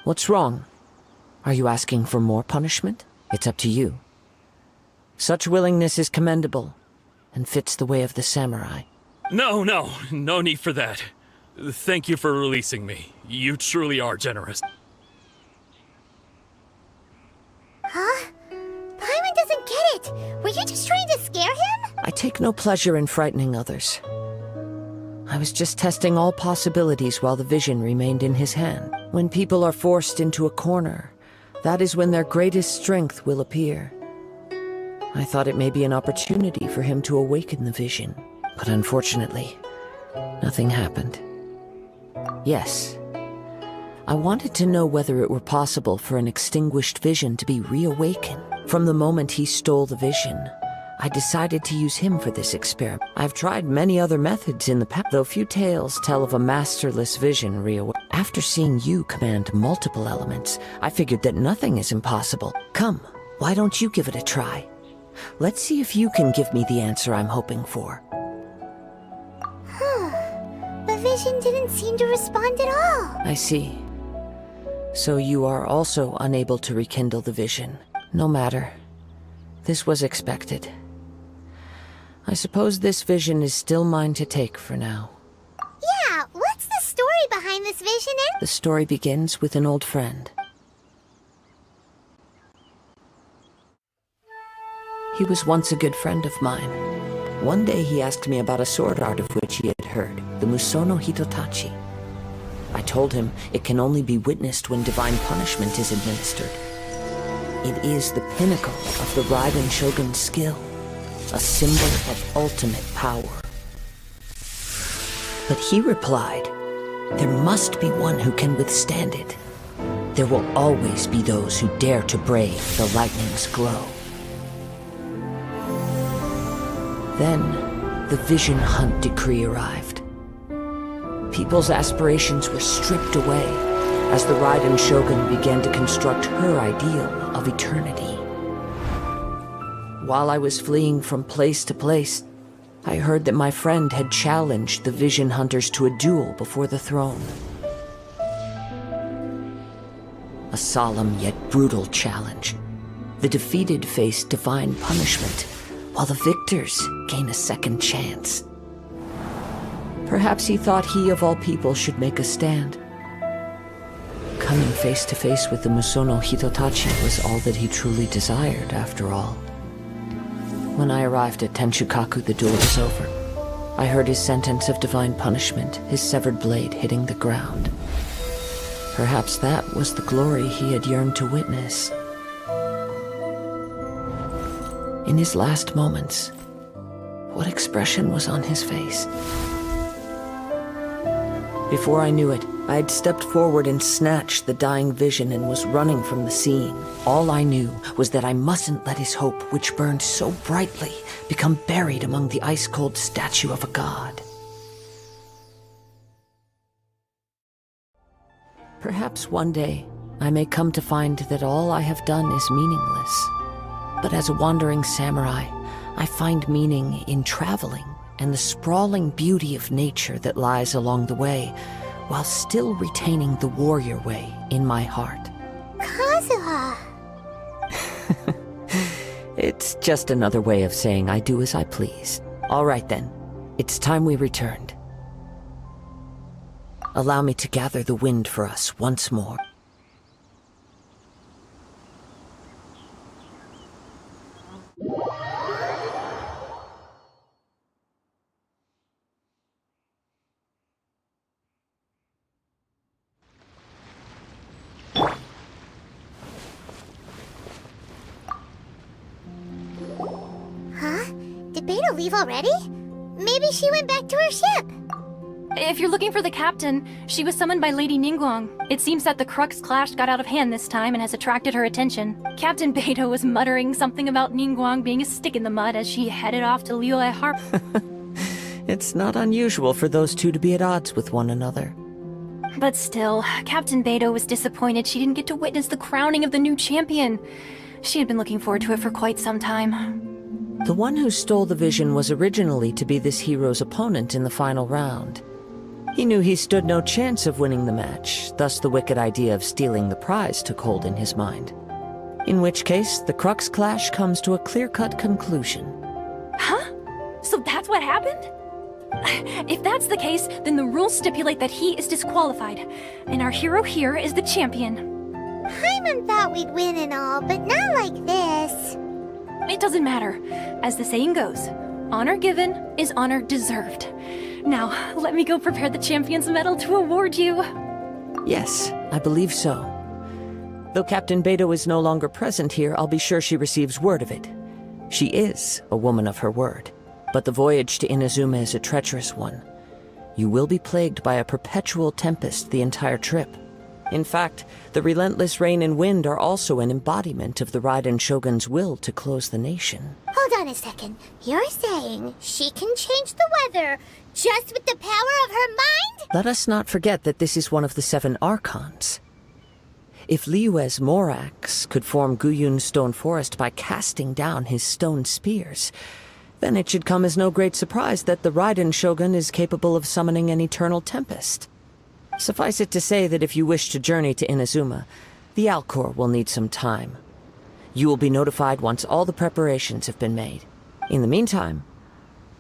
What's wrong? Are you asking for more punishment? It's up to you. Such willingness is commendable, and fits the way of the samurai. No need for that. Thank you for releasing me. You truly are generous. Huh? Paimon doesn't get it. Were you just trying to scare him? I take no pleasure in frightening others. I was just testing all possibilities while the vision remained in his hand. When people are forced into a corner, that is when their greatest strength will appear. I thought it may be an opportunity for him to awaken the vision, but unfortunately, nothing happened. Yes, I wanted to know whether it were possible for an extinguished vision to be reawakened. From the moment he stole the vision, I decided to use him for this experiment. I've tried many other methods in the past, though few tales tell of a masterless vision reawakened. After seeing you command multiple elements, I figured that nothing is impossible. Come, why don't you give it a try? Let's see if you can give me the answer I'm hoping for. The vision didn't seem to respond at all. I see. So you are also unable to rekindle the vision. No matter. This was expected. I suppose this vision is still mine to take for now. Yeah, what's the story story behind this vision and... The story begins with an old friend. He was once a good friend of mine. One day he asked me about a sword art of which he had heard, the Musono Hitotachi. I told him it can only be witnessed when divine punishment is administered. It is the pinnacle of the Raiden Shogun's skill, a symbol of ultimate power. But he replied, there must be one who can withstand it. There will always be those who dare to brave the lightning's glow. Then, the Vision Hunt decree arrived. People's aspirations were stripped away as the Raiden Shogun began to construct her ideal of eternity. While I was fleeing from place to place, I heard that my friend had challenged the Vision Hunters to a duel before the throne. A solemn yet brutal challenge. The defeated face divine punishment, while the victors gain a second chance. Perhaps he thought he of all people should make a stand. Coming face to face with the Musono Hitotachi was all that he truly desired, after all. When I arrived at Tenshukaku, the duel was over. I heard his sentence of divine punishment, his severed blade hitting the ground. Perhaps that was the glory he had yearned to witness. In his last moments, what expression was on his face? Before I knew it, I had stepped forward and snatched the dying vision and was running from the scene. All I knew was that I mustn't let his hope, which burned so brightly, become buried among the ice-cold statue of a god. Perhaps one day, I may come to find that all I have done is meaningless. But as a wandering samurai, I find meaning in traveling and the sprawling beauty of nature that lies along the way, while still retaining the warrior way in my heart. Kazuha! It's just another way of saying I do as I please. All right then, it's time we returned. Allow me to gather the wind for us once more. Leave already? Maybe she went back to her ship. If you're looking for the captain, she was summoned by Lady Ningguang. It seems that the Crux clash got out of hand this time and has attracted her attention. Captain Beidou was muttering something about Ningguang being a stick in the mud as she headed off to Liyue Harbor. It's not unusual for those two to be at odds with one another. But still, Captain Beidou was disappointed she didn't get to witness the crowning of the new champion. She had been looking forward to it for quite some time. The one who stole the vision was originally to be this hero's opponent in the final round. He knew he stood no chance of winning the match, thus the wicked idea of stealing the prize took hold in his mind. In which case, the Crux clash comes to a clear-cut conclusion. Huh? So that's what happened? If that's the case, then the rules stipulate that he is disqualified, and our hero here is the champion. Paimon thought we'd win and all, but not like this. It doesn't matter. As the saying goes, honor given is honor deserved. Now, let me go prepare the champion's medal to award you. Yes, I believe so. Though Captain Beidou is no longer present here, I'll be sure she receives word of it. She is a woman of her word. But the voyage to Inazuma is a treacherous one. You will be plagued by a perpetual tempest the entire trip. In fact, the relentless rain and wind are also an embodiment of the Raiden Shogun's will to close the nation. Hold on a second. You're saying she can change the weather just with the power of her mind? Let us not forget that this is one of the 7 Archons. If Liyue's Morax could form Guyun's stone forest by casting down his stone spears, then it should come as no great surprise that the Raiden Shogun is capable of summoning an eternal tempest. Suffice it to say that if you wish to journey to Inazuma, the Alcor will need some time. You will be notified once all the preparations have been made. In the meantime,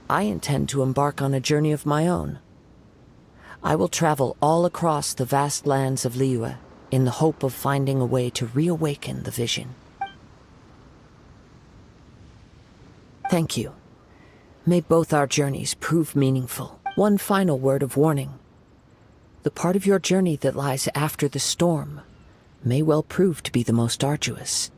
I intend to embark on a journey of my own. I will travel all across the vast lands of Liyue in the hope of finding a way to reawaken the vision. Thank you. May both our journeys prove meaningful. One final word of warning. The part of your journey that lies after the storm may well prove to be the most arduous.